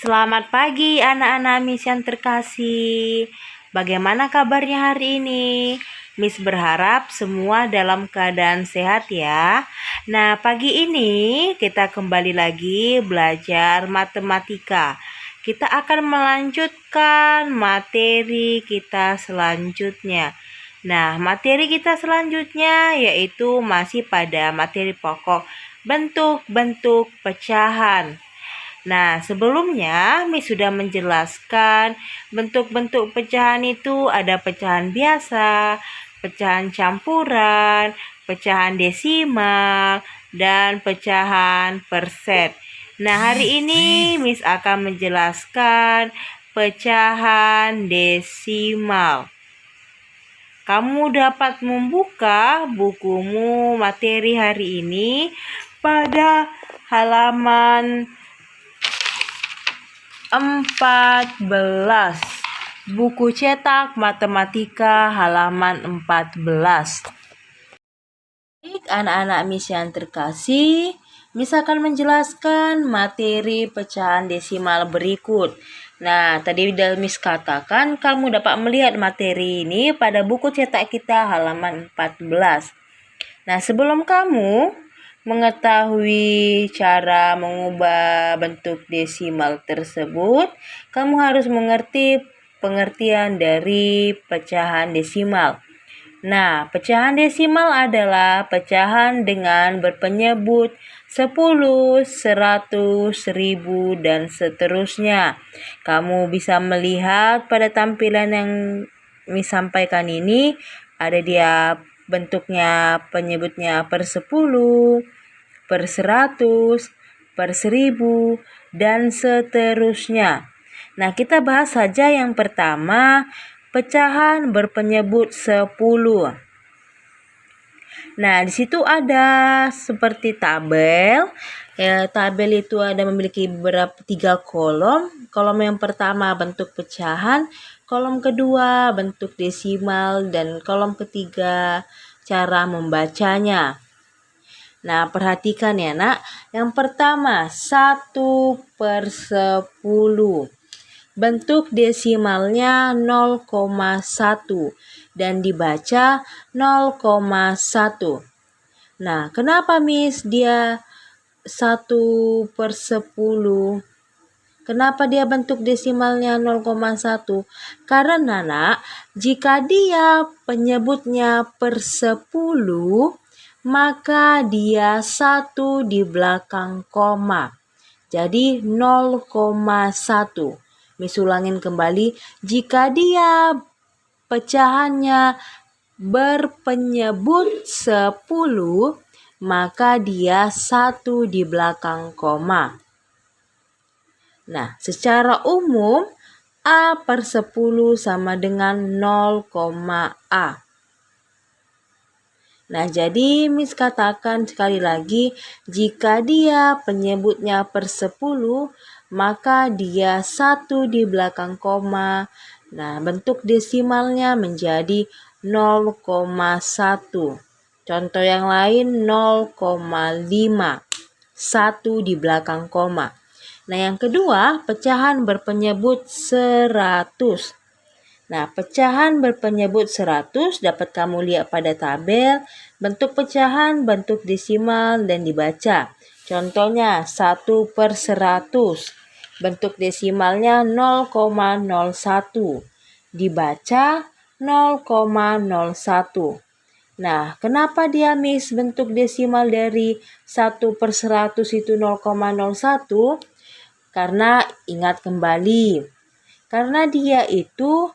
Selamat pagi anak-anak Miss yang terkasih. Bagaimana kabarnya hari ini? Miss berharap semua dalam keadaan sehat ya. Nah, pagi ini kita kembali lagi belajar matematika. Kita akan melanjutkan materi kita selanjutnya. Nah, materi kita selanjutnya yaitu masih pada materi pokok bentuk-bentuk pecahan. Nah, sebelumnya Miss sudah menjelaskan bentuk-bentuk pecahan itu ada pecahan biasa, pecahan campuran, pecahan desimal, dan pecahan persen. Nah, hari ini Miss akan menjelaskan pecahan desimal. Kamu dapat membuka bukumu materi hari ini pada halaman 14. Buku cetak matematika halaman 14. Baik, anak-anak Miss yang terkasih, Miss akan menjelaskan materi pecahan desimal berikut. Nah, tadi udah Miss katakan kamu dapat melihat materi ini pada buku cetak kita halaman 14. Nah, sebelum kamu mengetahui cara mengubah bentuk desimal tersebut, kamu harus mengerti pengertian dari pecahan desimal. Nah, pecahan desimal adalah pecahan dengan berpenyebut 10, 100, 1000, dan seterusnya. Kamu bisa melihat pada tampilan yang disampaikan ini, ada dia bentuknya penyebutnya per 10, per 100, per 1000, dan seterusnya. Nah, kita bahas saja yang pertama, pecahan berpenyebut 10. Nah, di situ ada seperti tabel. Tabel itu ada memiliki tiga kolom. Kolom yang pertama bentuk pecahan, kolom kedua bentuk desimal, dan kolom ketiga cara membacanya. Nah, perhatikan ya nak. Yang pertama 1/10. Bentuk desimalnya 0,1 dan dibaca 0,1. Nah, kenapa Miss dia 1/10? Kenapa dia bentuk desimalnya 0,1? Karena nak, jika dia penyebutnya per 10, maka dia 1 di belakang koma. Jadi 0,1. Miss ulangin kembali, jika dia pecahannya berpenyebut 10, maka dia 1 di belakang koma. Nah, secara umum A/10 sama dengan 0,A. Nah, jadi Miss katakan sekali lagi, jika dia penyebutnya per 10, maka dia 1 di belakang koma. Nah, bentuk desimalnya menjadi 0,1. Contoh yang lain 0,5. 1 di belakang koma. Nah, yang kedua, pecahan berpenyebut 100. Nah, pecahan berpenyebut 100 dapat kamu lihat pada tabel, bentuk pecahan, bentuk desimal, dan dibaca. Contohnya 1/100. Bentuk desimalnya 0,01. Dibaca 0,01. Nah, kenapa dia Miss bentuk desimal dari 1/100 itu 0,01? Karena ingat kembali, karena dia itu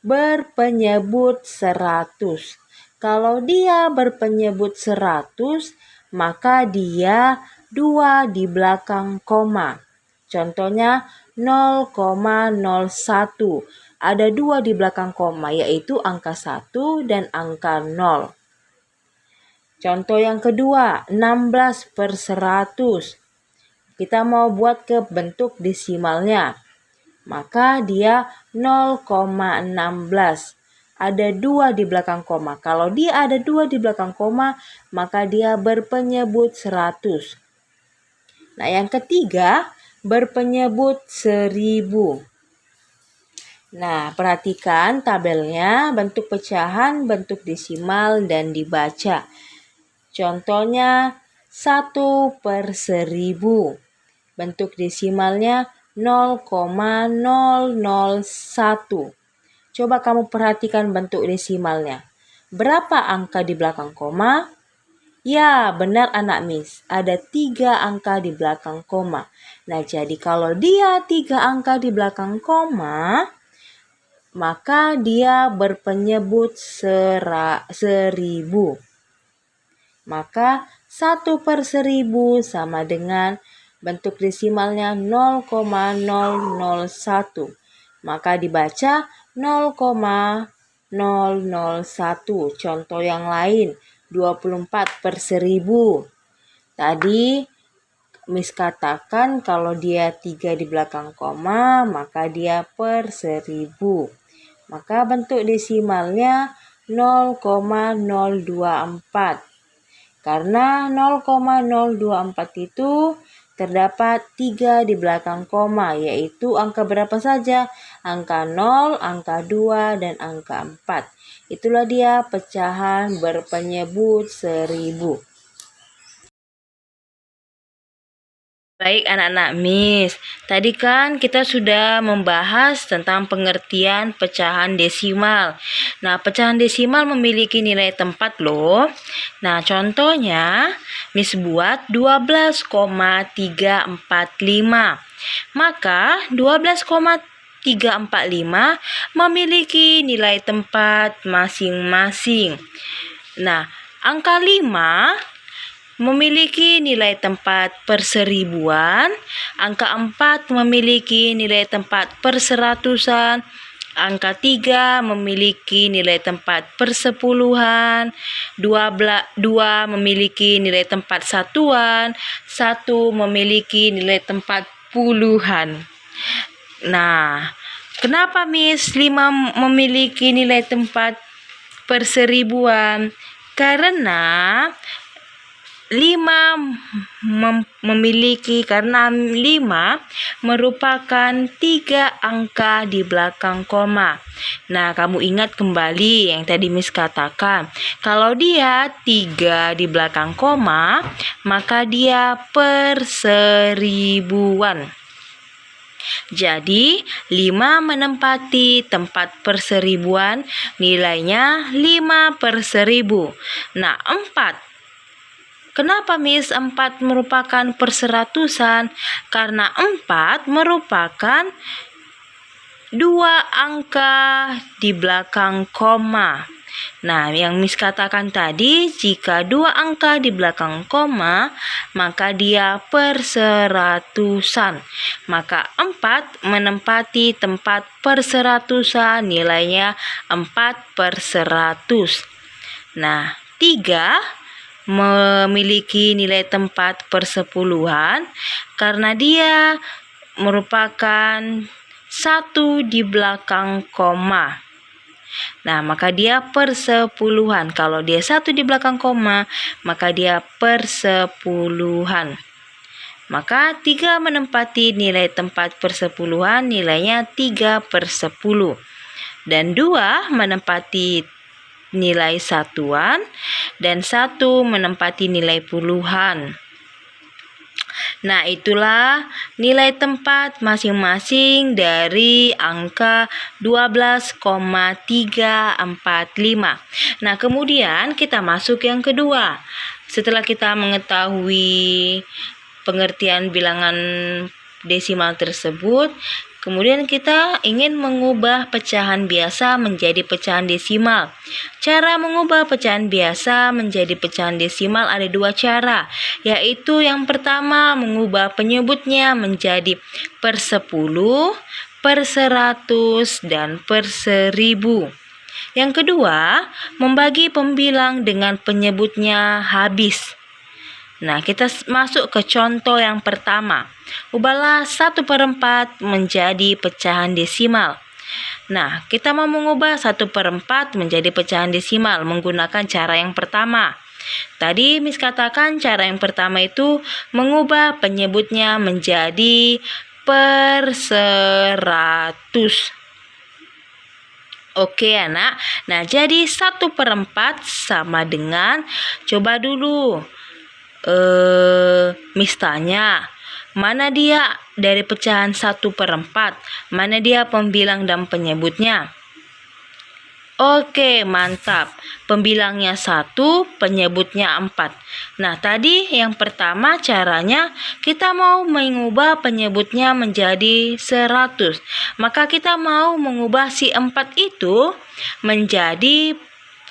berpenyebut 100. Kalau dia berpenyebut 100, maka dia 2 di belakang koma. Contohnya 0,01. Ada 2 di belakang koma, yaitu angka 1 dan angka 0. Contoh yang kedua, 16/100. Kita mau buat ke bentuk desimalnya. Maka dia 0,16. Ada 2 di belakang koma. Kalau dia ada 2 di belakang koma, maka dia berpenyebut 100. Nah, yang ketiga, berpenyebut 1000. Nah, perhatikan tabelnya, bentuk pecahan, bentuk desimal, dan dibaca. Contohnya 1/1000. Bentuk desimalnya 0,001. Coba kamu perhatikan bentuk desimalnya. Berapa angka di belakang koma? Ya, benar anak Miss. Ada 3 angka di belakang koma. Nah, jadi kalau dia 3 angka di belakang koma, maka dia berpenyebut 1000. Maka 1/1000 sama dengan bentuk desimalnya 0,001. Maka dibaca 0,001. Contoh yang lain, 24/1000. Tadi Miss katakan kalau dia 3 di belakang koma, maka dia per 1000. Maka bentuk desimalnya 0,024. Karena 0,024 itu terdapat 3 di belakang koma, yaitu angka berapa saja? Angka 0, angka 2, dan angka 4. Itulah dia pecahan berpenyebut 1000. Baik anak-anak Miss, tadi kan kita sudah membahas tentang pengertian pecahan desimal. Nah, pecahan desimal memiliki nilai tempat loh. Nah, contohnya Miss buat 12,345. Maka 12,345 memiliki nilai tempat masing-masing. Nah, angka 5 memiliki nilai tempat per seribuan, angka 4 memiliki nilai tempat per seratusan, angka 3 memiliki nilai tempat per sepuluhan, 2 memiliki nilai tempat satuan, 1 memiliki nilai tempat puluhan. Nah, kenapa Miss 5 memiliki nilai tempat per seribuan? Karena 5 merupakan 3 angka di belakang koma. Nah, kamu ingat kembali yang tadi Miss katakan. Kalau dia 3 di belakang koma, maka dia per seribuan. Jadi, 5 menempati tempat per seribuan, nilainya 5/1000. Nah, 4. Kenapa Miss 4 merupakan perseratusan? Karena 4 merupakan 2 angka di belakang koma. Nah, yang Miss katakan tadi, jika 2 angka di belakang koma, maka dia perseratusan. Maka 4 menempati tempat perseratusan, nilainya 4/100. Nah, 3 memiliki nilai tempat persepuluhan karena dia merupakan 1 di belakang koma. Nah, maka dia persepuluhan. Kalau dia 1 di belakang koma, maka dia persepuluhan. Maka 3 menempati nilai tempat persepuluhan, nilainya 3/10. Dan 2 menempati nilai satuan, dan 1 menempati nilai puluhan. Nah, itulah nilai tempat masing-masing dari angka 12,345. Nah, kemudian kita masuk yang kedua. Setelah kita mengetahui pengertian bilangan desimal tersebut, kemudian kita ingin mengubah pecahan biasa menjadi pecahan desimal. Cara mengubah pecahan biasa menjadi pecahan desimal ada 2 cara, yaitu yang pertama mengubah penyebutnya menjadi per 10, per 100, dan per 1000. Yang kedua, membagi pembilang dengan penyebutnya habis. Nah, kita masuk ke contoh yang pertama. Ubahlah 1/4 menjadi pecahan desimal. Nah, kita mau mengubah 1/4 menjadi pecahan desimal menggunakan cara yang pertama. Tadi Miss katakan cara yang pertama itu mengubah penyebutnya menjadi per 100. Oke anak, nah jadi 1/4 sama dengan, coba dulu Miss tanya, mana dia dari pecahan 1/4, mana dia pembilang dan penyebutnya? Oke, mantap. Pembilangnya 1, penyebutnya 4. Nah, tadi yang pertama caranya kita mau mengubah penyebutnya menjadi 100. Maka kita mau mengubah si 4 itu menjadi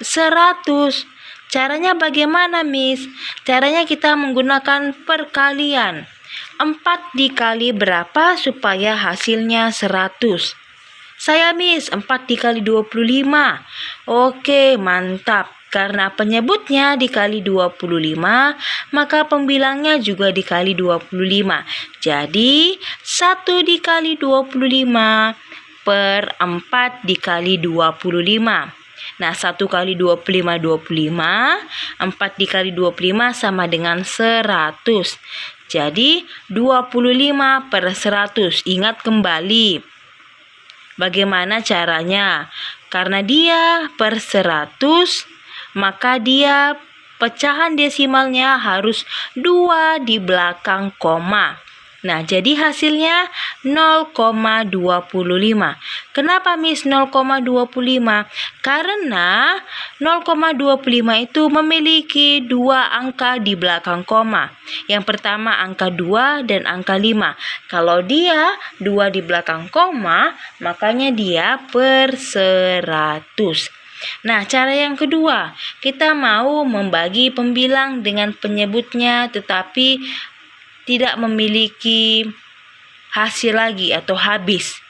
100. Caranya bagaimana, Miss? Caranya kita menggunakan perkalian. 4 dikali berapa supaya hasilnya 100? Saya Miss, 4 dikali 25. Oke, mantap. Karena penyebutnya dikali 25, maka pembilangnya juga dikali 25. Jadi, 1 dikali 25 per 4 dikali 25. Nah, 1 kali 25, 25. 4 dikali 25 sama dengan 100. Jadi, 25 per 100. Ingat kembali. Bagaimana caranya? Karena dia per 100, maka dia pecahan desimalnya harus 2 di belakang koma. Nah, jadi hasilnya 0,25. Kenapa Miss 0,25? Karena 0,25 itu memiliki 2 angka di belakang koma. Yang pertama angka 2 dan angka 5. Kalau dia 2 di belakang koma, makanya dia per 100. Nah, cara yang kedua, kita mau membagi pembilang dengan penyebutnya tetapi tidak memiliki hasil lagi atau habis.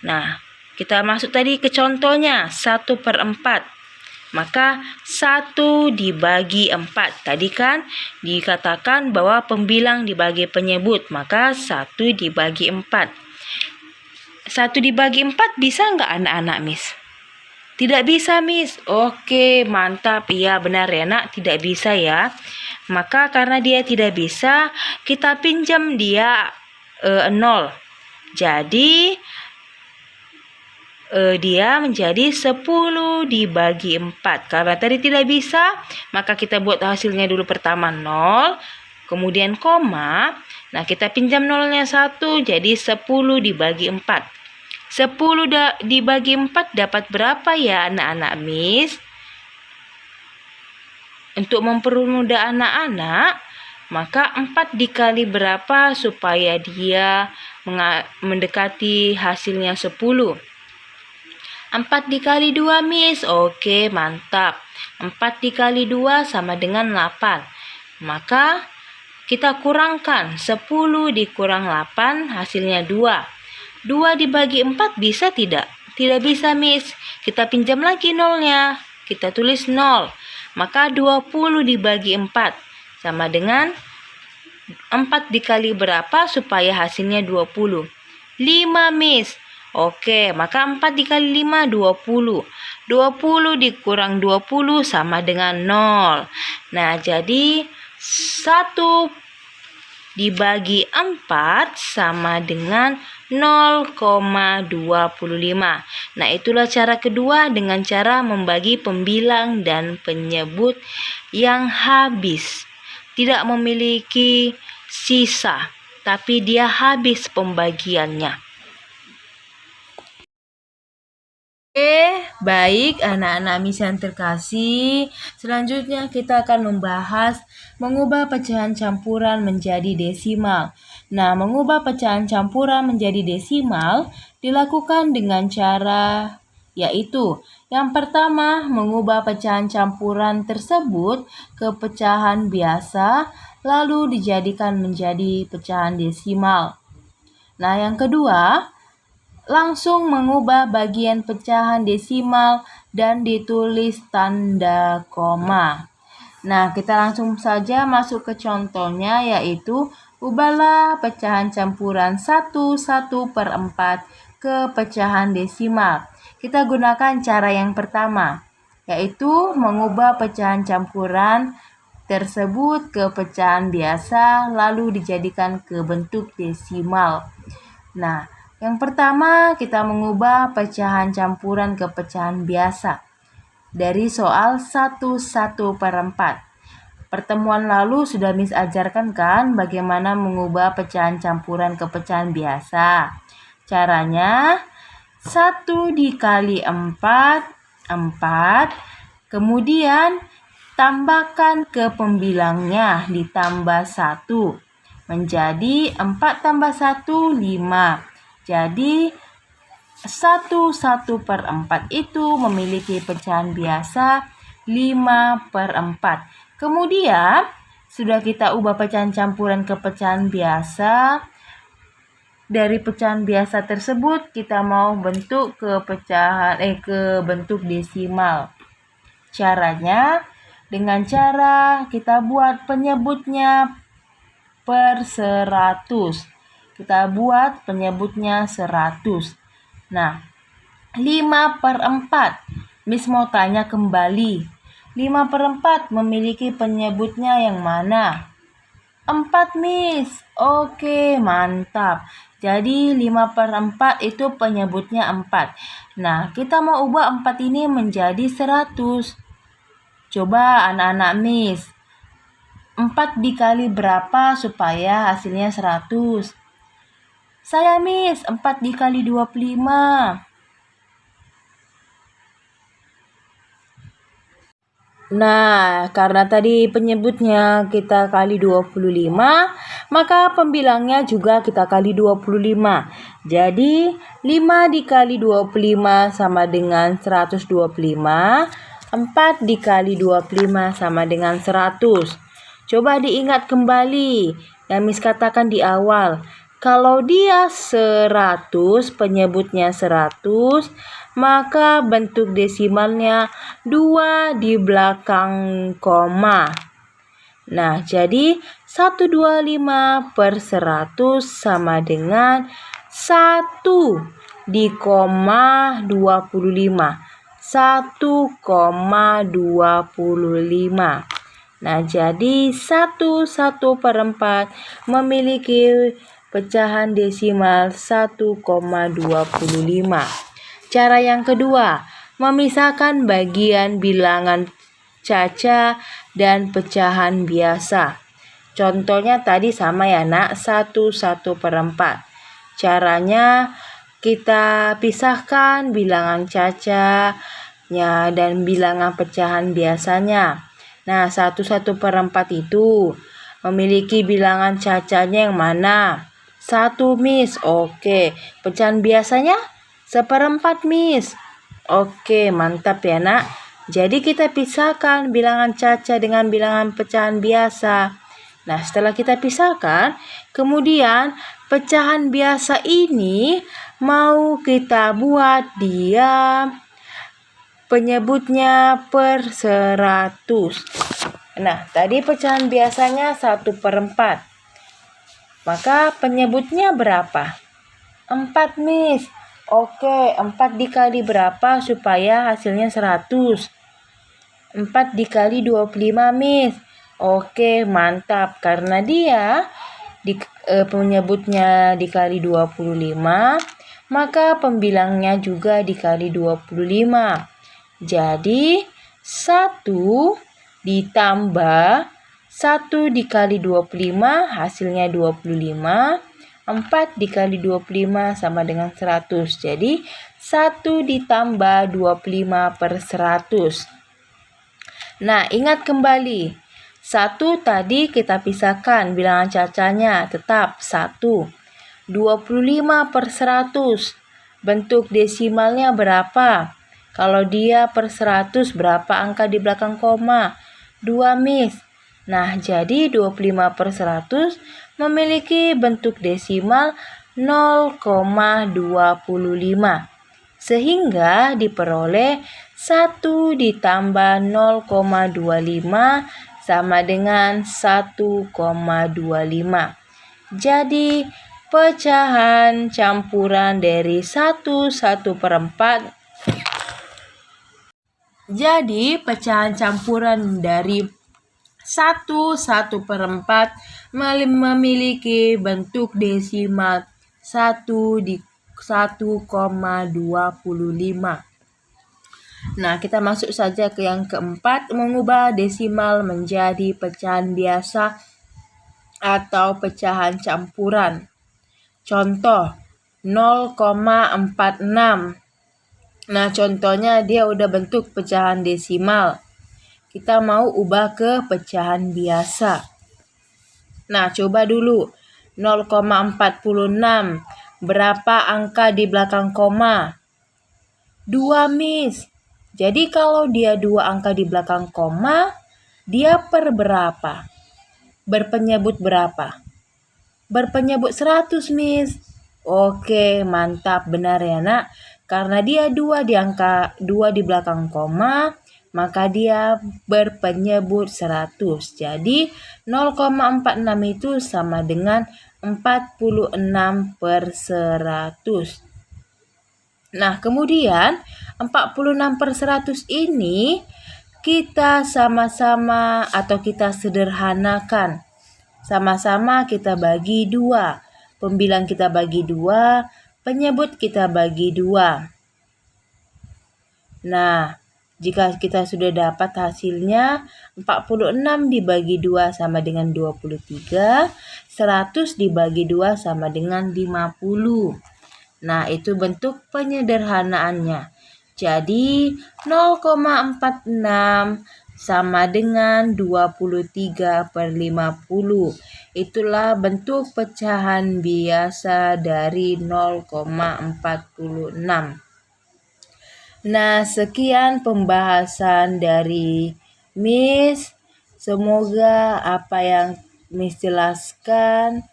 Nah, kita masuk tadi ke contohnya 1/4. Maka 1 dibagi 4. Tadi kan dikatakan bahwa pembilang dibagi penyebut. Maka 1 dibagi 4. 1 dibagi 4 bisa nggak anak-anak Miss? Tidak bisa Miss. Oke, mantap. Iya benar ya nak, tidak bisa ya. Maka karena dia tidak bisa, kita pinjam dia 0. Jadi dia menjadi 10 dibagi 4. Karena tadi tidak bisa, maka kita buat hasilnya dulu pertama 0, kemudian koma. Nah, kita pinjam 0-nya 1, jadi 10 dibagi 4. 10 dibagi 4 dapat berapa ya anak-anak Miss? Untuk mempermudah anak-anak, maka 4 dikali berapa supaya dia mendekati hasilnya 10? 4 dikali 2 Miss. Oke, mantap. 4 dikali 2 sama dengan 8. Maka kita kurangkan 10 dikurang 8 hasilnya 2. 2 dibagi 4 bisa tidak? Tidak bisa Miss. Kita pinjam lagi 0-nya. Kita tulis 0. Maka 20 dibagi 4 sama dengan 4 dikali berapa supaya hasilnya 20? 5 Miss. Oke, maka 4 dikali 5, 20. 20 dikurang 20 sama dengan 0. Nah, jadi 1 dibagi 4 sama dengan 0,25. Nah, itulah cara kedua dengan cara membagi pembilang dan penyebut yang habis. Tidak memiliki sisa, tapi dia habis pembagiannya. Baik anak-anak Miss yang terkasih, selanjutnya kita akan membahas mengubah pecahan campuran menjadi desimal. Nah, mengubah pecahan campuran menjadi desimal dilakukan dengan cara yaitu yang pertama, mengubah pecahan campuran tersebut ke pecahan biasa lalu dijadikan menjadi pecahan desimal. Nah, yang kedua, langsung mengubah bagian pecahan desimal dan ditulis tanda koma. Nah, kita langsung saja masuk ke contohnya yaitu ubahlah pecahan campuran 1/4 ke pecahan desimal. Kita gunakan cara yang pertama, yaitu mengubah pecahan campuran tersebut ke pecahan biasa lalu dijadikan ke bentuk desimal. Nah, yang pertama kita mengubah pecahan campuran ke pecahan biasa dari soal 1/4. Pertemuan lalu sudah Miss ajarkan kan bagaimana mengubah pecahan campuran ke pecahan biasa. Caranya 1 dikali 4, 4. Kemudian tambahkan ke pembilangnya ditambah 1. Menjadi 4 tambah 1, 5. Jadi 1/4 itu memiliki pecahan biasa 5/4. Kemudian sudah kita ubah pecahan campuran ke pecahan biasa. Dari pecahan biasa tersebut kita mau bentuk ke bentuk desimal. Caranya dengan cara kita buat penyebutnya per 100. Kita buat penyebutnya 100. Nah, 5/4. Miss mau tanya kembali. 5/4 memiliki penyebutnya yang mana? 4, Miss. Oke, mantap. Jadi 5/4 itu penyebutnya 4. Nah, kita mau ubah 4 ini menjadi 100. Coba anak-anak Miss. 4 dikali berapa supaya hasilnya 100? Saya Miss, 4 dikali 25. Nah, karena tadi penyebutnya kita kali 25, maka pembilangnya juga kita kali 25. Jadi, 5 dikali 25 sama dengan 125. 4 dikali 25 sama dengan 100. Coba diingat kembali yang Miss katakan di awal. Kalau dia 100, penyebutnya 100, maka bentuk desimalnya 2 di belakang koma. Nah, jadi 125/100 sama dengan 1 di koma 25. 1,25. Nah, jadi 1/4 memiliki pecahan desimal 1,25. Cara yang kedua, memisahkan bagian bilangan caca dan pecahan biasa. Contohnya tadi sama ya nak, 1/4. Caranya kita pisahkan bilangan cacanya dan bilangan pecahan biasanya. Nah, 1/4 itu memiliki bilangan cacanya yang mana? 1, Miss. Oke. Pecahan biasanya 1/4, Miss. Oke, mantap ya nak. Jadi kita pisahkan bilangan caca dengan bilangan pecahan biasa. Nah, setelah kita pisahkan, kemudian pecahan biasa ini mau kita buat dia penyebutnya per 100. Nah, tadi pecahan biasanya 1/4. Maka penyebutnya berapa? 4, Miss. Oke, 4 dikali berapa supaya hasilnya 100? 4 dikali 25, Miss. Oke, mantap. Karena dia penyebutnya dikali 25, maka pembilangnya juga dikali 25. Jadi 1 ditambah 1 dikali 25 hasilnya 25. 4 dikali 25 sama dengan 100. Jadi 1 ditambah 25/100. Nah, ingat kembali. 1 tadi kita pisahkan bilangan cacanya tetap 1. 25/100. Bentuk desimalnya berapa? Kalau dia per 100 berapa angka di belakang koma? 2, Miss. Nah, jadi 25/100 memiliki bentuk desimal 0,25. Sehingga diperoleh 1 ditambah 0,25 sama dengan 1,25. Jadi, pecahan campuran dari 1/4. Jadi, pecahan campuran dari 1/4 memiliki bentuk desimal 1/1,25. Nah, kita masuk saja ke yang keempat, mengubah desimal menjadi pecahan biasa atau pecahan campuran. Contoh 0,46. Nah, contohnya dia udah bentuk pecahan desimal. Kita mau ubah ke pecahan biasa. Nah, coba dulu. 0,46. Berapa angka di belakang koma? 2, Miss. Jadi kalau dia 2 angka di belakang koma, dia per berapa? Berpenyebut berapa? Berpenyebut 100, Miss. Oke, mantap, benar ya, Nak. Karena dia 2 di angka 2 di belakang koma, maka dia berpenyebut 100. Jadi 0,46 itu sama dengan 46/100. Nah, kemudian 46/100 ini kita sama-sama atau kita sederhanakan. Sama-sama kita bagi 2. Pembilang kita bagi 2, penyebut kita bagi 2. Nah, jika kita sudah dapat hasilnya, 46 dibagi 2 sama dengan 23, 100 dibagi 2 sama dengan 50. Nah, itu bentuk penyederhanaannya. Jadi, 0,46 sama dengan 23/50. Itulah bentuk pecahan biasa dari 0,46. Nah, sekian pembahasan dari Miss. Semoga apa yang Miss jelaskan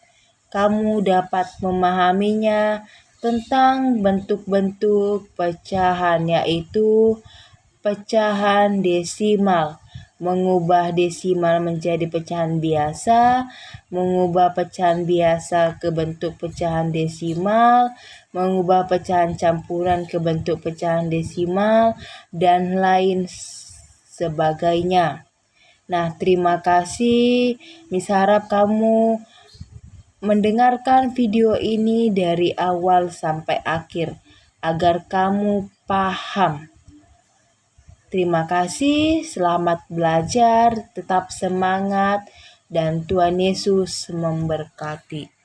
kamu dapat memahaminya tentang bentuk-bentuk pecahan, yaitu pecahan desimal, mengubah desimal menjadi pecahan biasa, mengubah pecahan biasa ke bentuk pecahan desimal, mengubah pecahan campuran ke bentuk pecahan desimal, dan lain sebagainya. Nah, terima kasih. Miss harap kamu mendengarkan video ini dari awal sampai akhir agar kamu paham. Terima kasih, selamat belajar, tetap semangat, dan Tuhan Yesus memberkati.